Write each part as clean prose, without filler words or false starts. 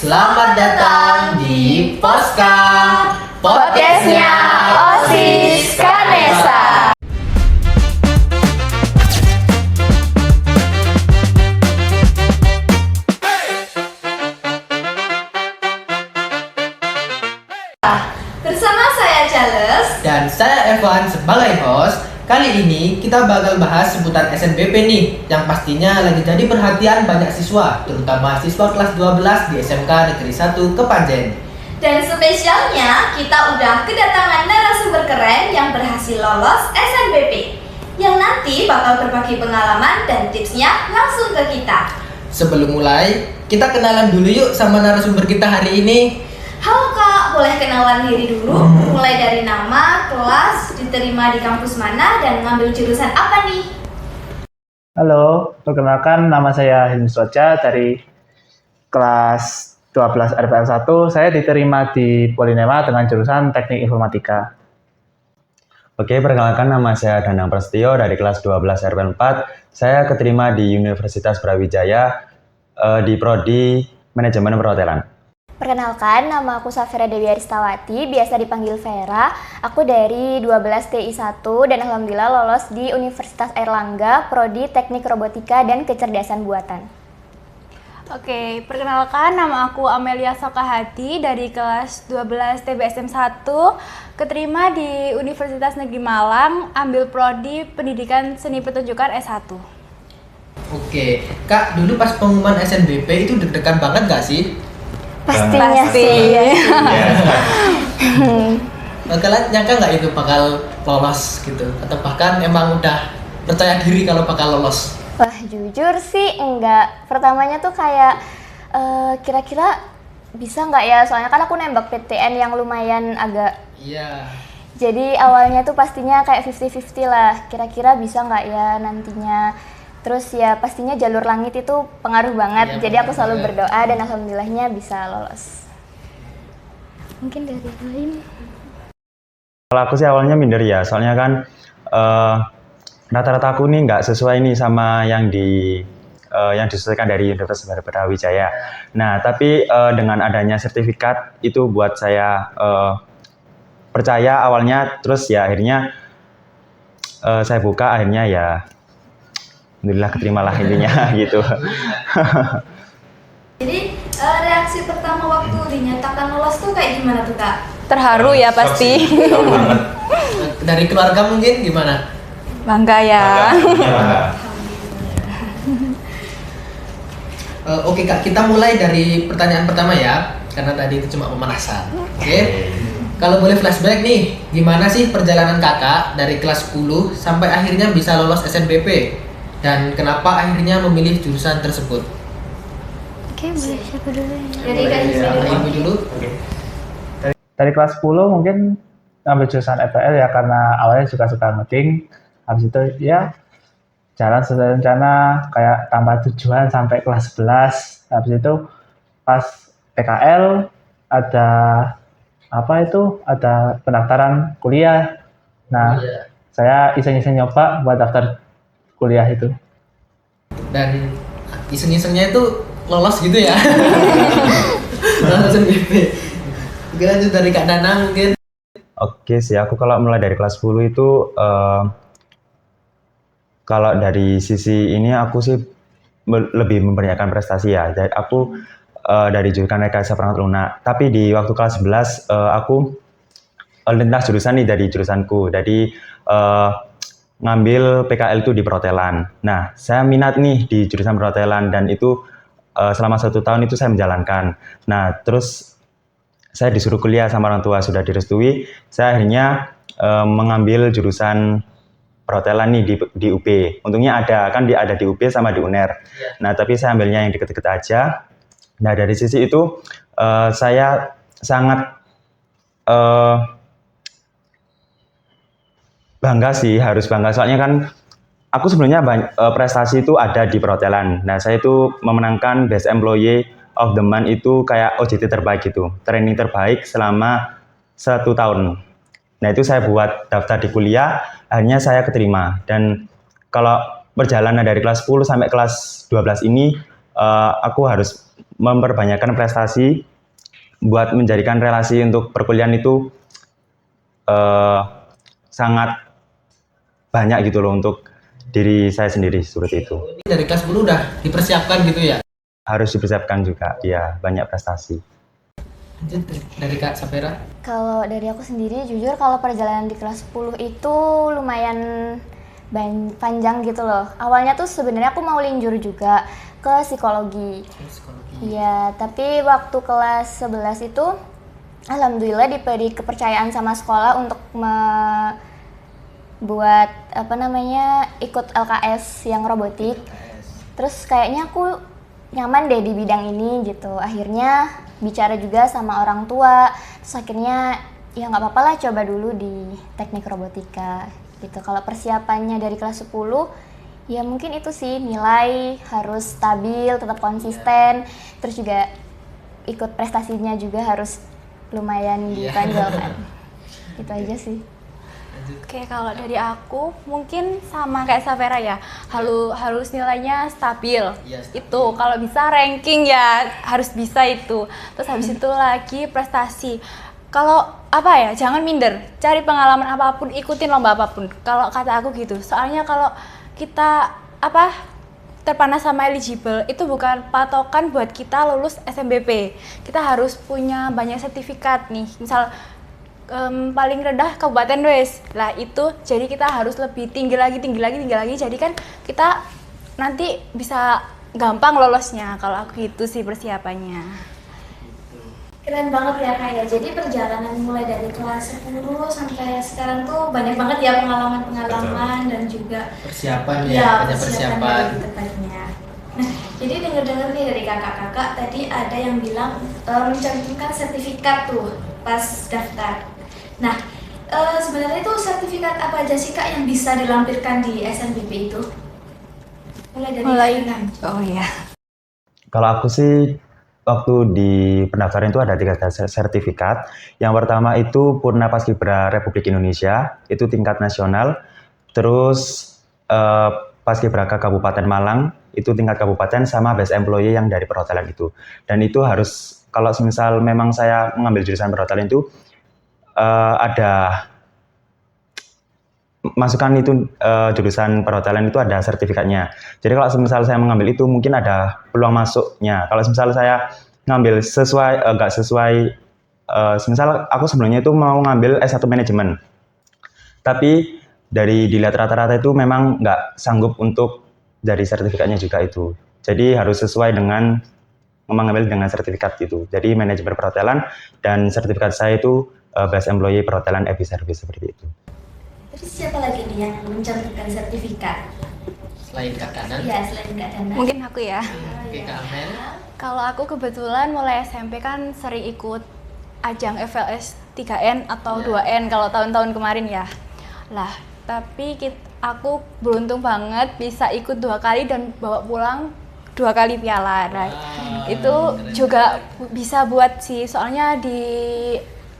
Selamat datang di Poska Podcastnya OSIS Kanesa. Bersama saya Charles dan saya Evan sebagai host. Kali ini kita bakal bahas seputar SNBP nih, yang pastinya lagi jadi perhatian banyak siswa, terutama siswa kelas 12 di SMK Negeri 1 Kepanjen. Dan spesialnya kita udah kedatangan narasumber keren yang berhasil lolos SNBP, yang nanti bakal berbagi pengalaman dan tipsnya langsung ke kita. Sebelum mulai, kita kenalan dulu yuk sama narasumber kita hari ini. Halo Kak, boleh kenalan diri dulu? Mulai dari nama, kelas, diterima di kampus mana, dan ngambil jurusan apa nih? Halo, perkenalkan nama saya Hilmi Soja dari kelas 12 RPL 1. Saya diterima di Polinema dengan jurusan Teknik Informatika. Oke, perkenalkan nama saya Danang Prasetyo dari kelas 12 RPL 4. Saya keterima di Universitas Brawijaya di Prodi Manajemen Perhotelan. Perkenalkan, nama aku Safira Dewi Aristawati, biasa dipanggil Vera. Aku dari 12 TI 1 dan alhamdulillah lolos di Universitas Airlangga, Prodi Teknik Robotika dan Kecerdasan Buatan. Oke, perkenalkan nama aku Amelia Sokahati dari kelas 12 TBSM 1, keterima di Universitas Negeri Malang, ambil Prodi Pendidikan Seni Pertunjukan S1. Oke, Kak, dulu pas pengumuman SNBP itu deg-degan banget gak sih? Pastinya Pasti. sih. Kalian nyangka nggak itu bakal lolos gitu? Atau bahkan emang udah percaya diri kalau bakal lolos? Wah, jujur sih enggak. Pertamanya tuh kayak kira-kira bisa nggak ya? Soalnya kan aku nembak PTN yang lumayan agak. Iya. Jadi awalnya tuh pastinya kayak 50-50 lah. Kira-kira bisa nggak ya nantinya? Terus ya pastinya jalur langit itu pengaruh banget. Iya, Jadi aku selalu banget. berdoa dan alhamdulillahnya bisa lolos. Mungkin dari yang lain. Kalau aku sih awalnya minder ya, soalnya kan rata-rata aku nih nggak sesuai nih sama yang disesuaikan dari Universitas Brawijaya. Nah, tapi dengan adanya sertifikat itu buat saya percaya awalnya, terus ya akhirnya saya buka, akhirnya ya alhamdulillah keterimalah intinya gitu. Jadi reaksi pertama waktu dinyatakan lolos tuh kayak gimana tuh Kak? Terharu ya pasti. Dari keluarga mungkin gimana? Bangga ya. Oke Kak, kita mulai dari pertanyaan pertama ya, karena tadi itu cuma pemanasan. Oke. Kalau boleh flashback nih, gimana sih perjalanan kakak dari kelas 10 sampai akhirnya bisa lolos SNBP? Dan kenapa akhirnya memilih jurusan tersebut? Oke, boleh siapa dulu ya? Jadi kan Ilmu dulu. Dari kelas 10 mungkin ngambil jurusan FPL ya karena awalnya suka ngoding. Habis itu ya jalan sesuai rencana, kayak tambah tujuan sampai kelas 11. Habis itu pas PKL ada ada pendaftaran kuliah. Nah, saya iseng-iseng nyoba buat daftar kuliah itu. Dan iseng-isengnya itu lolos gitu ya. Lolos SNBP. Oke, lanjut dari Kak Danang mungkin. Oke sih, aku kalau mulai dari kelas 10 itu kalau dari sisi ini aku sih lebih memperlihatkan prestasi ya. Aku dari jurusan rekayasa perangkat lunak. Tapi di waktu kelas 11 aku lintas jurusan nih dari jurusanku. Jadi ngambil PKL itu di perhotelan. Nah, saya minat nih di jurusan perhotelan dan itu selama 1 tahun itu saya menjalankan. Nah, terus saya disuruh kuliah sama orang tua, sudah direstui. Saya akhirnya mengambil jurusan perhotelan nih di UP. Untungnya ada di UP sama di UNER. Nah, tapi saya ambilnya yang deket-deket aja. Nah, dari sisi itu saya sangat bangga sih, harus bangga. Soalnya kan aku sebenarnya prestasi itu ada di perhotelan. Nah, saya itu memenangkan Best Employee of the Month itu kayak OJT terbaik gitu. Training terbaik selama 1 tahun. Nah, itu saya buat daftar di kuliah, akhirnya saya keterima. Dan kalau perjalanan dari kelas 10 sampai kelas 12 ini, aku harus memperbanyakkan prestasi buat menjadikan relasi untuk perkuliahan itu sangat banyak gitu loh untuk diri saya sendiri seperti itu. Ini dari kelas 10 udah dipersiapkan gitu ya? Harus dipersiapkan juga, ya banyak prestasi. Lanjut dari Kak Safera. Kalau dari aku sendiri, jujur kalau perjalanan di kelas 10 itu lumayan panjang gitu loh. Awalnya tuh sebenarnya aku mau linjur juga ke psikologi. Iya, tapi waktu kelas 11 itu alhamdulillah diberi kepercayaan sama sekolah untuk buat ikut LKS yang robotik. Terus kayaknya aku nyaman deh di bidang ini gitu. Akhirnya bicara juga sama orang tua. Terus akhirnya ya nggak apa-apa lah coba dulu di teknik robotika gitu. Kalau persiapannya dari kelas 10 ya mungkin itu sih, nilai harus stabil, tetap konsisten. Terus juga ikut prestasinya juga harus lumayan ditonjolkan. Gitu aja sih. Oke, kalau dari aku mungkin sama kayak Safera ya, harus nilainya stabil. Iya, stabil. Itu kalau bisa ranking ya harus bisa itu. Terus habis itu lagi prestasi. Kalau jangan minder, cari pengalaman apapun, ikutin lomba apapun. Kalau kata aku gitu. Soalnya kalau kita terpanas sama eligible itu bukan patokan buat kita lulus SNBP. Kita harus punya banyak sertifikat nih. Misal paling rendah kabupaten wes lah itu, jadi kita harus lebih tinggi lagi, jadi kan kita nanti bisa gampang lolosnya. Kalau aku gitu sih persiapannya. Keren banget ya Kak ya. Jadi perjalanan mulai dari kelas 10 sampai sekarang tuh banyak banget ya pengalaman dan juga Persiapan ya, ya banyak persiapan. lebih tepatnya. Nah, jadi dengar-dengar nih dari kakak-kakak tadi ada yang bilang mencantumkan sertifikat tuh pas daftar. Nah, sebenarnya itu sertifikat apa aja sih Kak yang bisa dilampirkan di SNBP itu? Mulai dari Oh iya. Kalau aku sih waktu di pendaftaran itu ada 3 sertifikat. Yang pertama itu Purna Paskibra Republik Indonesia, itu tingkat nasional. Terus Paskibraka Kabupaten Malang, itu tingkat kabupaten, sama Best Employee yang dari perhotelan itu. Dan itu harus, kalau misal memang saya mengambil jurusan perhotelan itu, ada masukan itu jurusan perhotelan itu ada sertifikatnya. Jadi kalau misal saya mengambil itu mungkin ada peluang masuknya. Kalau misal saya ngambil nggak sesuai, misal aku sebelumnya itu mau ngambil S1 manajemen, tapi dari dilihat rata-rata itu memang nggak sanggup untuk dari sertifikatnya juga itu. Jadi harus sesuai dengan mengambil dengan sertifikat itu. Jadi manajemen perhotelan dan sertifikat saya itu Best Employee Perhotelan Epi Service seperti itu. Terus siapa lagi nih yang mencantumkan sertifikat? Selain Kak Kanan. Iya, selain Kak Dana. Mungkin aku ya. Oke, Kak Amel. Kalau aku kebetulan mulai SMP kan sering ikut ajang FLS 3N atau 2N kalau tahun-tahun kemarin ya. Lah, tapi aku beruntung banget bisa ikut 2 kali dan bawa pulang 2 kali piala. Nah, itu juga bisa buat sih, soalnya di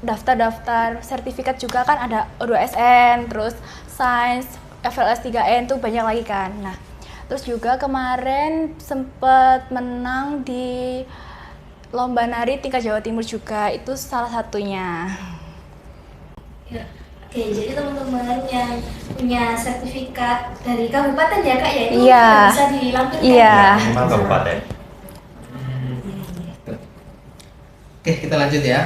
daftar-daftar sertifikat juga kan ada O2SN, terus Sains, FLS 3N tuh banyak lagi kan. Nah, terus juga kemarin sempet menang di lomba nari tingkat Jawa Timur juga, itu salah satunya. Ya. Oke, jadi teman-teman yang punya sertifikat dari kabupaten ya Kak ya, itu Iya. bisa dilampirkan Iya. ya? Minimal kabupaten. Oke, kita lanjut ya.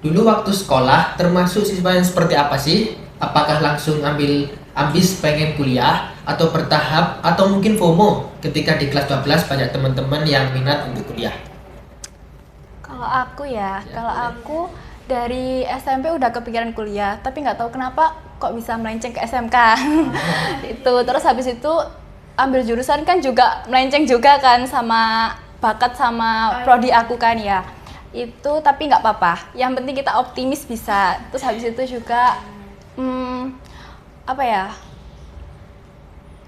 Dulu waktu sekolah termasuk siswa yang seperti apa sih? Apakah langsung ambis pengen kuliah atau bertahap atau mungkin FOMO ketika di kelas 12 banyak teman-teman yang minat untuk kuliah? Kalau aku kalau aku dari SMP udah kepikiran kuliah, tapi nggak tahu kenapa kok bisa melenceng ke SMK. Itu terus habis itu ambil jurusan kan juga melenceng juga kan sama bakat sama prodi aku kan ya. Itu tapi nggak apa-apa. Yang penting kita optimis bisa. Terus habis itu juga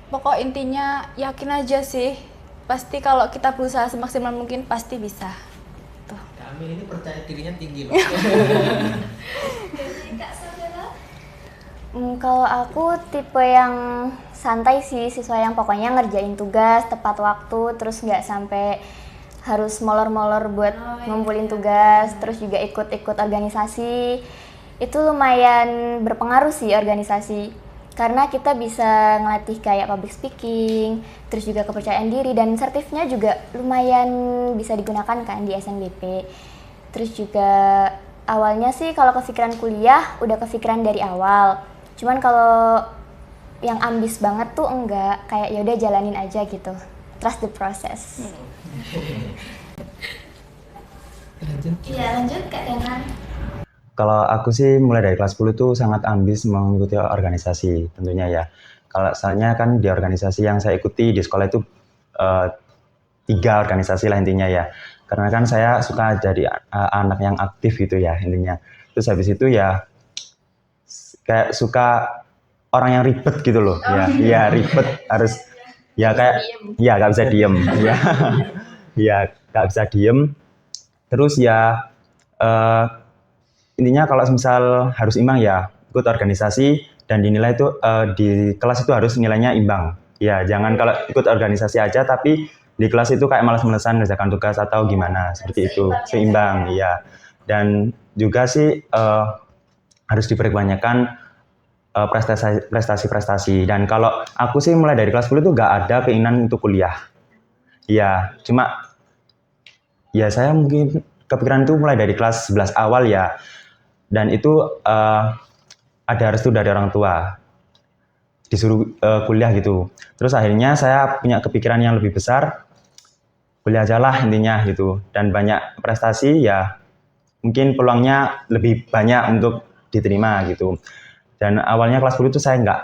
pokok intinya yakin aja sih. Pasti kalau kita berusaha semaksimal mungkin pasti bisa. Amel ini percaya dirinya tinggi loh. Jadi Kak Saudara? Kalau aku tipe yang santai sih, siswa yang pokoknya ngerjain tugas tepat waktu, terus nggak sampai harus molor-molor buat ngumpulin tugas, terus juga ikut-ikut organisasi. Itu lumayan berpengaruh sih organisasi, karena kita bisa ngelatih kayak public speaking, terus juga kepercayaan diri, dan sertifnya juga lumayan bisa digunakan kan di SNBP. Terus juga awalnya sih kalau kepikiran kuliah udah kepikiran dari awal, cuman kalau yang ambis banget tuh enggak, kayak yaudah jalanin aja gitu, trust the process. Iya, lanjut Kak Denan. Kalau aku sih mulai dari kelas 10 tuh sangat ambis mengikuti organisasi tentunya ya. Kalau soalnya kan di organisasi yang saya ikuti di sekolah itu 3 organisasi lah intinya ya. Karena kan saya suka jadi anak yang aktif gitu ya intinya. Terus habis itu ya kayak suka orang yang ribet gitu loh. Ya ribet harus ya kayak ya nggak bisa diem ya. Ya nggak bisa diem. Terus ya intinya kalau misal harus imbang ya ikut organisasi dan dinilai itu di kelas itu harus nilainya imbang. Ya jangan kalau ikut organisasi aja tapi di kelas itu kayak malas-malesan mengerjakan tugas atau gimana seperti itu. Seimbang ya. Dan juga sih harus diperbanyakan prestasi-prestasi. Dan kalau aku sih mulai dari kelas 10 itu nggak ada keinginan untuk kuliah. Ya cuma ya saya mungkin kepikiran itu mulai dari kelas 11 awal ya. Dan itu ada restu dari orang tua, disuruh kuliah gitu. Terus akhirnya saya punya kepikiran yang lebih besar, kuliah aja lah intinya gitu. Dan banyak prestasi ya mungkin peluangnya lebih banyak untuk diterima gitu. Dan awalnya kelas 10 itu saya nggak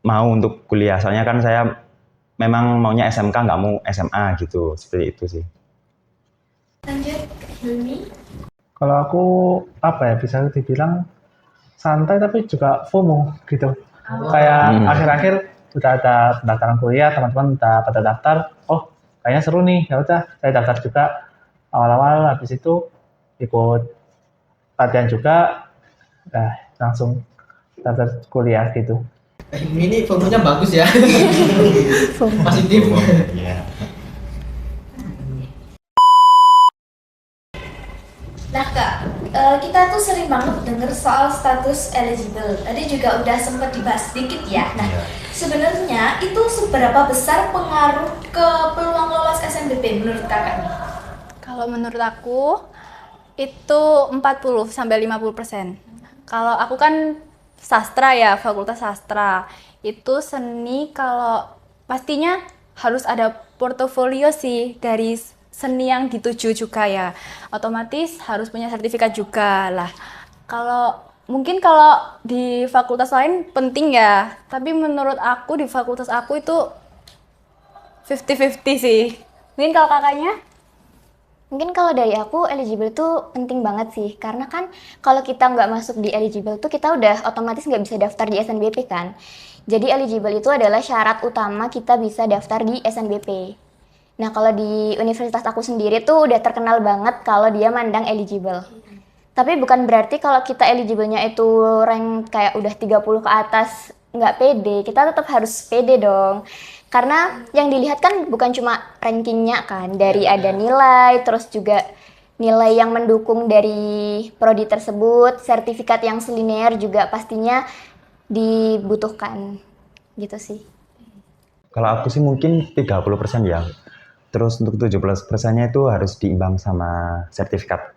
mau untuk kuliah, soalnya kan saya memang maunya SMK, nggak mau SMA gitu, seperti itu sih. Lanjut Hilmi. Kalau aku apa ya, bisa dibilang santai tapi juga FOMO gitu. Kayak akhir-akhir udah ada pendaftaran kuliah, teman-teman udah pada daftar, oh kayaknya seru nih, ya udah saya daftar juga. Awal-awal habis itu ikut latihan juga, langsung daftar kuliah gitu. Ini fotonya bagus ya. Positif. Nah Kak, kita tuh sering banget denger soal status eligible. Tadi juga udah sempat dibahas sedikit ya. Nah, sebenarnya itu seberapa besar pengaruh ke peluang lolos SNBP menurut Kakak nih? Kalau menurut aku itu 40 sampai 50%. Kalau aku kan sastra ya, fakultas sastra. Itu seni kalau pastinya harus ada portofolio sih dari seni yang dituju juga ya. Otomatis harus punya sertifikat juga lah. Mungkin kalau di fakultas lain penting ya, tapi menurut aku di fakultas aku itu 50-50 sih. Mungkin kalau kakaknya? Mungkin kalau dari aku, eligible tuh penting banget sih. Karena kan kalau kita nggak masuk di eligible tuh kita udah otomatis nggak bisa daftar di SNBP kan. Jadi eligible itu adalah syarat utama kita bisa daftar di SNBP. Nah kalau di universitas aku sendiri tuh udah terkenal banget kalau dia mandang eligible. Tapi bukan berarti kalau kita eligible-nya itu rank kayak udah 30 ke atas nggak pede. Kita tetap harus pede dong. Karena yang dilihat kan bukan cuma rankingnya kan, dari ada nilai, terus juga nilai yang mendukung dari prodi tersebut, sertifikat yang selinear juga pastinya dibutuhkan, gitu sih. Kalau aku sih mungkin 30% ya. Terus untuk 17%-nya itu harus diimbang sama sertifikat.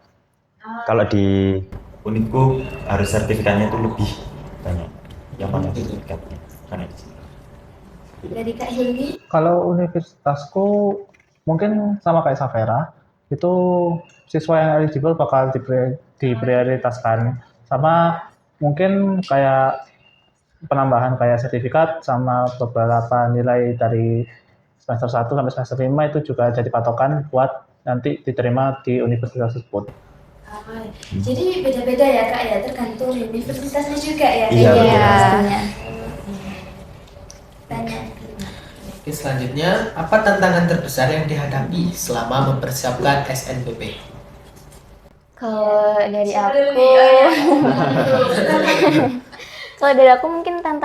Kalau di unitku harus sertifikatnya itu lebih banyak. Yang mana sertifikatnya? Karena di sini. Dari Kak Hilmi? Kalau universitasku mungkin sama kayak Safera, itu siswa yang eligible bakal diprioritaskan. Sama mungkin kayak penambahan kayak sertifikat sama beberapa nilai dari semester 1 sampai semester 5 itu juga jadi patokan buat nanti diterima di universitas tersebut. Jadi beda-beda ya Kak ya, tergantung universitasnya juga ya? Iya, betul. Pastinya. Tanya. Oke, selanjutnya, apa tantangan terbesar yang dihadapi selama mempersiapkan SNBP? Kalau dari Siapa aku, dulu nih? Oh, ya. kalau dari aku mungkin tantangan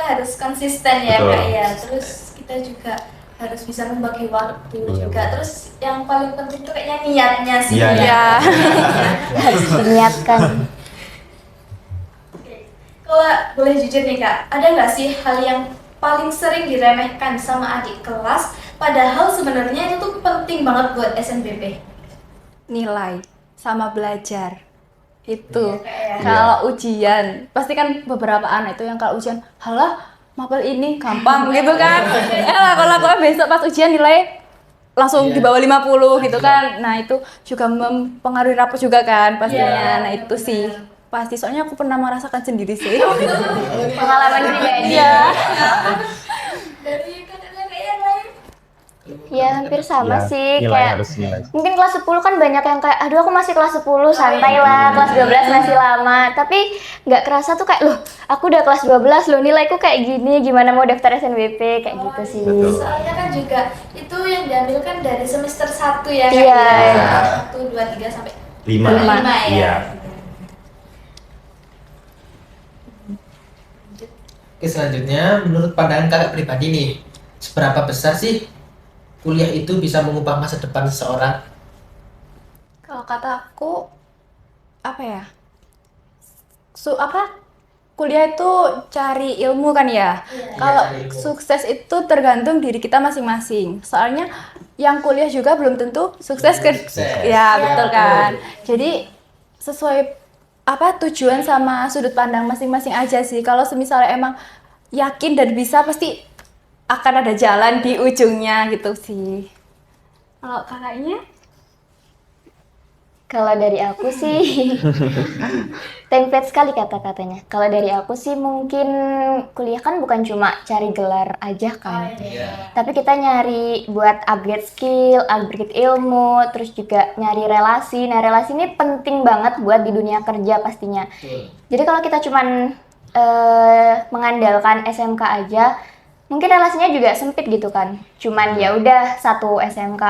kita harus konsisten ya Betul. Kak ya. Terus kita juga harus bisa membagi waktu Iya, juga. betul. Terus yang paling penting tuh kayaknya niatnya sih. Iya, Iya. Harus diniatkan. Kalau boleh jujur nih Kak, ada nggak sih hal yang paling sering diremehkan sama adik kelas, padahal sebenarnya itu tuh penting banget buat SNBP? Nilai sama belajar itu. Kayak Kalau ujian, pasti kan beberapa anak itu yang kalau ujian, halah mapel ini gampang gitu kan. Kalau aku besok pas ujian nilai langsung Iya. di bawah 50 gitu kan. Nah, itu juga mempengaruhi rapor juga kan pastinya. Nah, itu sih pasti, soalnya aku pernah merasakan sendiri sih. Pengalaman pribadi. Iya. dari kakak-kakak yang lain. Ya hampir sama Ya, sih, nilai kayak harus nilai. mungkin kelas 10 kan banyak yang kayak, aduh aku masih kelas 10, santai lah, kelas 12 masih lama. Tapi nggak kerasa tuh kayak, loh aku udah kelas 12 loh, nilaiku kayak gini, gimana mau daftar SNBP, kayak gitu sih. Betul. Soalnya kan juga itu yang diambil kan dari semester 1 ya Kak. Iya. Ya. 1, 2, 3 sampai 5. Lima ya. Iya. Oke, selanjutnya menurut pandangan kakak pribadi nih, seberapa besar sih kuliah itu bisa mengubah masa depan seseorang? Kalau kata aku apa ya? Kuliah itu cari ilmu kan ya. Kalau cari ilmu. sukses itu tergantung diri kita masing-masing. Soalnya yang kuliah juga belum tentu sukses kan. Sukses. Ya, Ya, betul betul. kan. Jadi sesuai tujuan sama sudut pandang masing-masing aja sih. Kalau semisalnya emang yakin dan bisa, pasti akan ada jalan di ujungnya gitu sih. Kalau kakaknya? Kalau dari aku sih, template sekali kata-katanya. Kalau dari aku sih mungkin kuliah kan bukan cuma cari gelar aja kan. Iya. Tapi kita nyari buat upgrade skill, upgrade ilmu, terus juga nyari relasi. Nah relasi ini penting banget buat di dunia kerja pastinya. Betul. Jadi kalau kita cuman mengandalkan SMK aja, mungkin relasinya juga sempit gitu kan. Cuman ya udah satu SMK.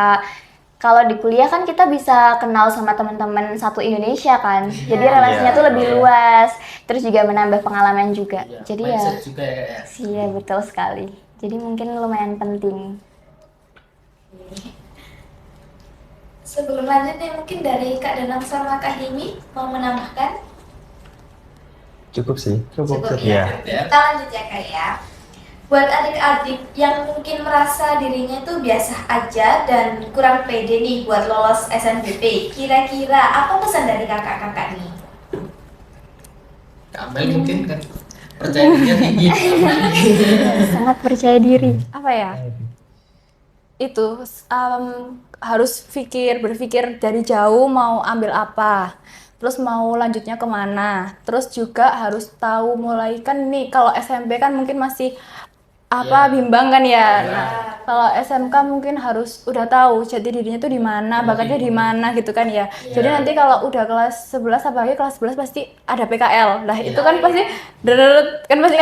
Kalau di kuliah kan kita bisa kenal sama teman-teman satu Indonesia kan. Jadi relasinya Iya. tuh lebih luas. Terus juga menambah pengalaman juga. Iya, Jadi ya, mindset juga ya, Kak, ya. iya betul sekali. Jadi mungkin lumayan penting. Sebelum lanjut nih mungkin dari Kak Danang sama Kak Himi mau menambahkan? Cukup sih. Cukup Iya. ya. Kita lanjut ya Kak ya. buat adik-adik yang mungkin merasa dirinya itu biasa aja dan kurang pede nih buat lolos SNBP, kira-kira apa pesan dari kakak-kakak nih? Kak Amel mungkin kan percaya dirinya tinggi. Sangat percaya diri. Apa ya? Itu harus berpikir dari jauh mau ambil apa, terus mau lanjutnya kemana, terus juga harus tahu mulai kan nih kalau SMP kan mungkin masih bimbang kan ya. Nah, kalau SMK mungkin harus udah tahu jati dirinya tuh di mana, bakatnya di mana gitu kan ya. Jadi nanti kalau udah kelas 11 apalagi kelas 11 pasti ada PKL. Nah, itu kan pasti kan pasti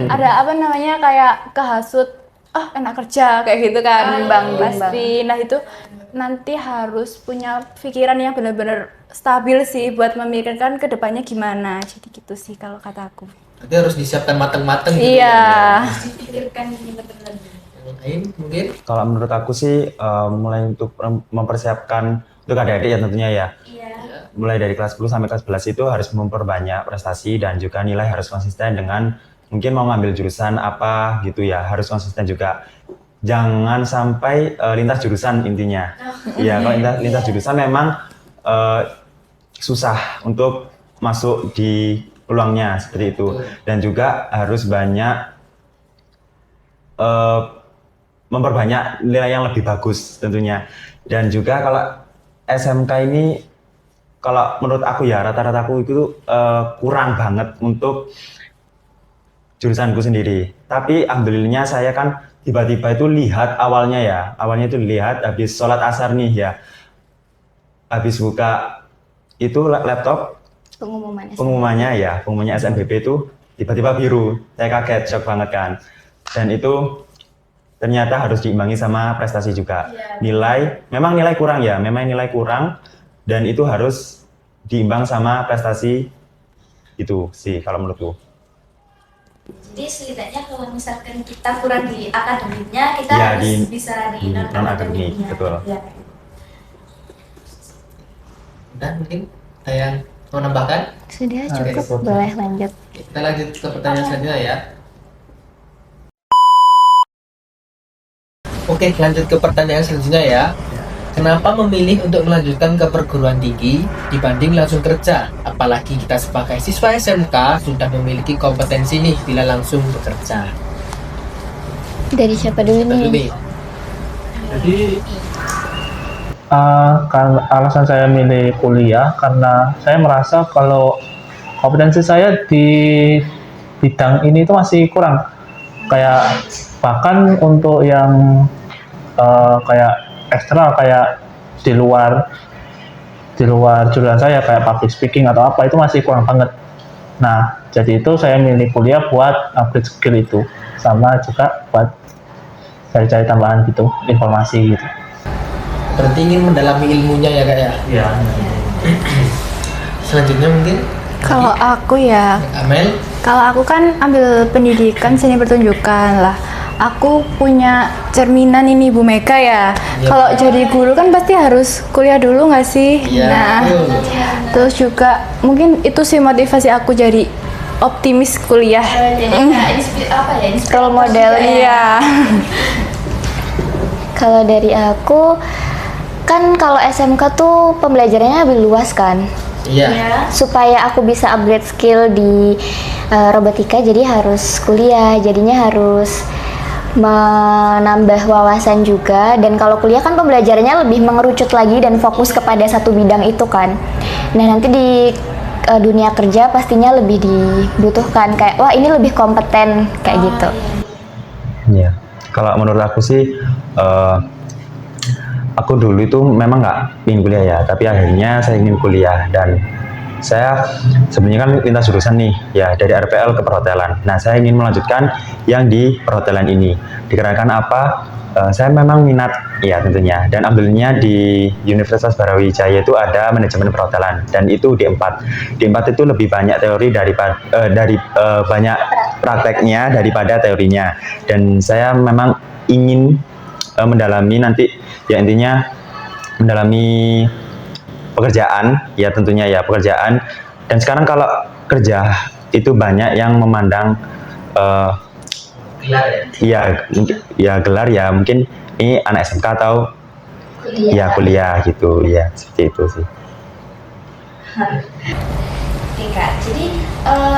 ada apa namanya kayak kehasut enak kerja kayak gitu kan, bimbang pasti. Nah, itu nanti harus punya pikiran yang benar-benar stabil sih buat memikirkan ke depannya gimana. Jadi gitu sih kalau kata aku. Nanti harus disiapkan mateng-mateng gitu. Iya. Dipikirkan bener-bener. Ain mungkin Kalau menurut aku sih mulai untuk mempersiapkan untuk adik-adik ya tentunya ya. Iya. Mulai dari kelas 10 sampai kelas 11 itu harus memperbanyak prestasi dan juga nilai harus konsisten dengan mungkin mau ngambil jurusan apa gitu ya, harus konsisten juga. Jangan sampai lintas jurusan intinya. Iya, kalau lintas jurusan memang susah untuk masuk di peluangnya seperti itu. Dan juga harus banyak memperbanyak nilai yang lebih bagus tentunya. Dan juga kalau SMK ini kalau menurut aku ya rata-rata aku itu kurang banget untuk jurusanku sendiri. Tapi alhamdulillahnya saya kan tiba-tiba itu lihat awalnya itu lihat habis sholat asar nih ya, habis buka itu laptop pengumumannya SNBP itu tiba-tiba biru. Saya kaget, shock banget kan. Dan itu ternyata harus diimbangi sama prestasi juga. Memang nilai kurang dan itu harus diimbang sama prestasi itu sih kalau menurutku. Jadi setidaknya kalau misalkan kita kurang di akademiknya, kita Ya, harus bisa di non-akademik, non-akademiknya. betul. Ya. udah mungkin ada yang mau nambahkan? Sudah Oke. cukup, boleh lanjut. Kita lanjut ke pertanyaan selanjutnya ya. Oke, lanjut ke pertanyaan selanjutnya ya. Kenapa memilih untuk melanjutkan ke perguruan tinggi dibanding langsung kerja? Apalagi kita sebagai siswa SMK sudah memiliki kompetensi nih bila langsung bekerja. Dari siapa dulu Kita dulu, nih? Bi. Jadi karena alasan saya milih kuliah karena saya merasa kalau kompetensi saya di bidang ini itu masih kurang. Kayak bahkan untuk yang kayak eksternal kayak di luar jurusan saya kayak public speaking atau apa itu masih kurang banget. Nah, jadi itu saya milih kuliah buat upgrade skill itu sama juga buat cari-cari tambahan gitu, informasi gitu. Berarti ingin mendalami ilmunya ya kak ya? Iya. Selanjutnya mungkin Kalau aku ya, Amel. kalau aku kan ambil pendidikan seni pertunjukan lah. Aku punya cerminan ini Bu Mega ya. Iya. Kalau jadi guru kan pasti harus kuliah dulu nggak sih? Iya, Nah, betul. terus juga mungkin itu sih motivasi aku jadi optimis kuliah. Jadi kayak inspirasi Role model, Iya. Kalau dari aku, kan kalau SMK tuh pembelajarannya lebih luas kan. Iya. ya. Supaya aku bisa upgrade skill di robotika, jadi harus kuliah. Jadinya harus menambah wawasan juga. Dan kalau kuliah kan pembelajarannya lebih mengerucut lagi dan fokus kepada satu bidang itu kan. Nah nanti di dunia kerja pastinya lebih dibutuhkan kayak wah ini lebih kompeten kayak gitu. Iya. Kalau menurut aku sih, aku dulu itu memang nggak ingin kuliah ya, tapi akhirnya saya ingin kuliah dan saya sebenarnya kan lintas jurusan nih ya dari RPL ke perhotelan. Nah saya ingin melanjutkan yang di perhotelan ini. Dikarenakan apa? Saya memang minat ya tentunya dan ambilnya di Universitas Brawijaya itu ada manajemen perhotelan dan itu di 4 itu lebih banyak teori daripada banyak prakteknya daripada teorinya dan saya memang ingin mendalami nanti ya intinya mendalami pekerjaan ya tentunya ya pekerjaan dan sekarang kalau kerja itu banyak yang memandang gelar ya. Iya, ya gelar ya mungkin ini anak SMK atau ya kuliah gitu, ya seperti itu sih. Oke Kak, jadi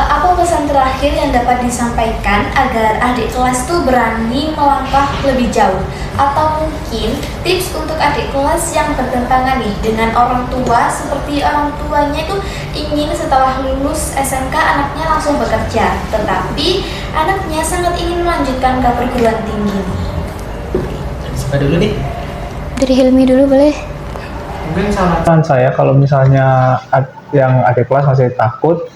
apa pesan terakhir yang dapat disampaikan agar adik kelas tuh berani melangkah lebih jauh? Atau mungkin tips untuk adik kelas yang bertentangan nih dengan orang tua, seperti orang tuanya itu ingin setelah lulus SMK anaknya langsung bekerja, tetapi anaknya sangat ingin melanjutkan ke perguruan tinggi. Siapa dulu nih? Dari Hilmi dulu boleh? Mungkin sama. Saran saya kalau misalnya yang adik kelas masih takut,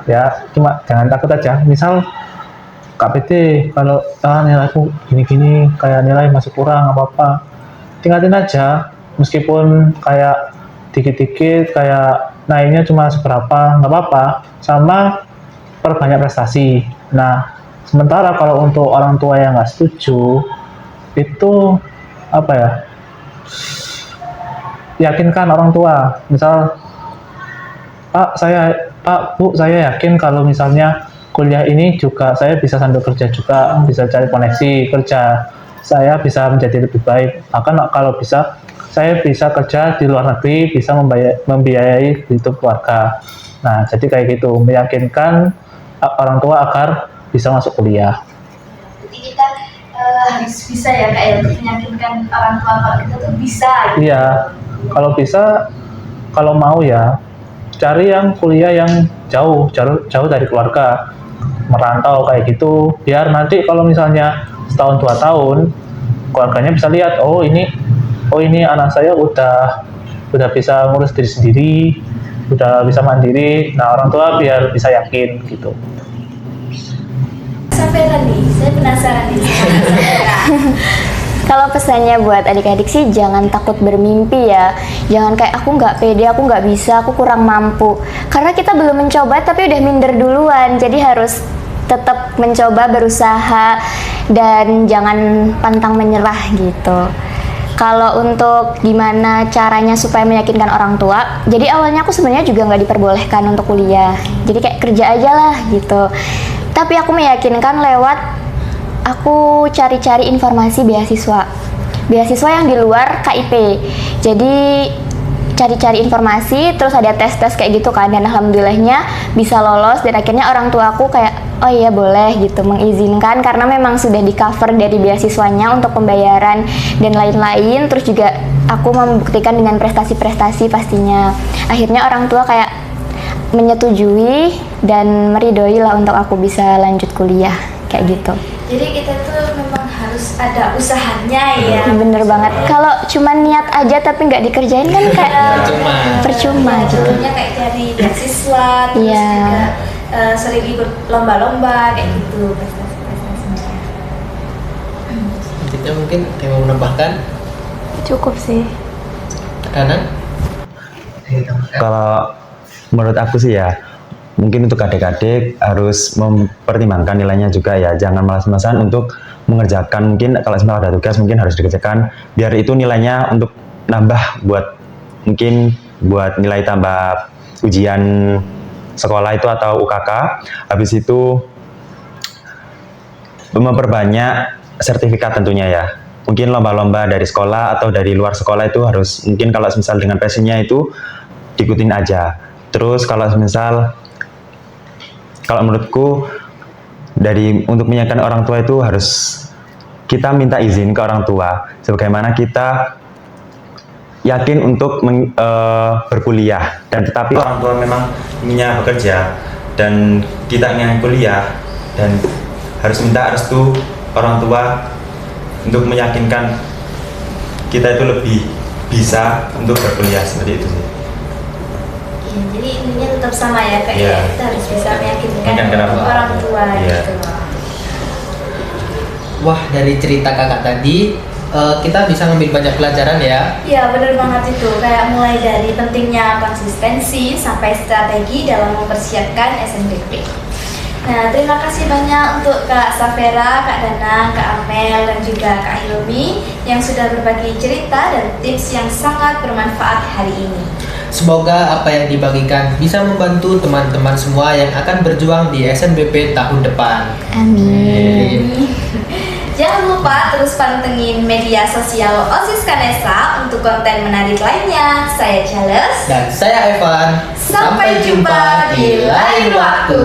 ya cuma jangan takut aja. Misal KPT kalau nilaiku gini-gini, kayak nilai masih kurang apa-apa, tingkatin aja. Meskipun kayak dikit-dikit, kayak naiknya cuma seberapa, nggak apa-apa. Sama perbanyak prestasi. Nah, sementara kalau untuk orang tua yang nggak setuju, itu apa ya? Yakinkan orang tua. Misal, Pak, Bu, saya yakin kalau misalnya kuliah ini juga saya bisa sambil kerja juga, bisa cari koneksi kerja, saya bisa menjadi lebih baik. Bahkan kalau bisa, saya bisa kerja di luar negeri, bisa membiayai hidup keluarga. Nah, jadi kayak gitu, meyakinkan orang tua agar bisa masuk kuliah. Jadi kita harus bisa ya Kak ya, untuk meyakinkan orang tua kalau kita tuh bisa. Iya, kalau bisa, kalau mau ya, cari yang kuliah yang jauh dari keluarga, merantau kayak gitu, biar nanti kalau misalnya setahun 2 tahun keluarganya bisa lihat, oh ini anak saya udah bisa ngurus diri sendiri, udah bisa mandiri. Nah, orang tua biar bisa yakin gitu. Safera nih, saya penasaran nih sama Safera. Kalau pesannya buat adik-adik sih jangan takut bermimpi ya. Jangan kayak aku nggak pede, aku nggak bisa, aku kurang mampu. Karena kita belum mencoba tapi udah minder duluan. Jadi harus tetap mencoba, berusaha, dan jangan pantang menyerah gitu. Kalau untuk gimana caranya supaya meyakinkan orang tua, jadi awalnya aku sebenarnya juga nggak diperbolehkan untuk kuliah. Jadi kayak kerja aja lah gitu. Tapi aku meyakinkan lewat aku cari-cari informasi beasiswa yang di luar KIP. Jadi cari-cari informasi, terus ada tes-tes kayak gitu kan, dan alhamdulillahnya bisa lolos, dan akhirnya orang tua aku kayak oh iya boleh gitu, mengizinkan karena memang sudah di cover dari beasiswanya untuk pembayaran dan lain-lain. Terus juga aku membuktikan dengan prestasi-prestasi pastinya. Akhirnya orang tua kayak menyetujui dan meridoi lah untuk aku bisa lanjut kuliah kayak gitu. Jadi kita tuh memang harus ada usahanya ya. Bener banget. Kalau cuma niat aja tapi nggak dikerjain kan kayak percuma gitu. Contohnya kayak cari beasiswa, terus Iya. juga sering ikut lomba-lomba kayak gitu, prestasi-prestasinya. Selanjutnya mungkin yang mau menambahkan, Cukup sih. Danang? Kalau menurut aku sih ya, mungkin untuk adik-adik harus mempertimbangkan nilainya juga ya. Jangan malas-malasan untuk mengerjakan. Mungkin kalau misalnya ada tugas mungkin harus dikerjakan. Biar itu nilainya untuk nambah mungkin buat nilai tambah ujian sekolah itu atau UKK. Habis itu memperbanyak sertifikat tentunya ya. Mungkin lomba-lomba dari sekolah atau dari luar sekolah itu harus, mungkin kalau misal dengan passionnya itu diikutin aja. Terus kalau menurutku untuk meyakinkan orang tua itu harus kita minta izin ke orang tua, sebagaimana kita yakin untuk berkuliah, dan tetapi orang tua memang inginnya bekerja dan kita ingin kuliah, dan harus minta restu orang tua untuk meyakinkan kita itu lebih bisa untuk berkuliah, seperti itu sih. Ya, jadi intinya tetap sama ya Kak, Iya. kita harus bisa meyakinkan Meyakinkan orang tua Iya. gitu. Wah, dari cerita kakak tadi kita bisa ngambil banyak pelajaran ya. Iya benar banget itu, kayak mulai dari pentingnya konsistensi sampai strategi dalam mempersiapkan SNBP. Nah, terima kasih banyak untuk Kak Safera, Kak Danang, Kak Amel, dan juga Kak Hilmi yang sudah berbagi cerita dan tips yang sangat bermanfaat hari ini. Semoga apa yang dibagikan bisa membantu teman-teman semua yang akan berjuang di SNBP tahun depan. Amin. Jangan lupa terus pantengin media sosial OSIS Kanesa untuk konten menarik lainnya. Saya Charles. Dan saya Evan. Sampai jumpa di lain waktu.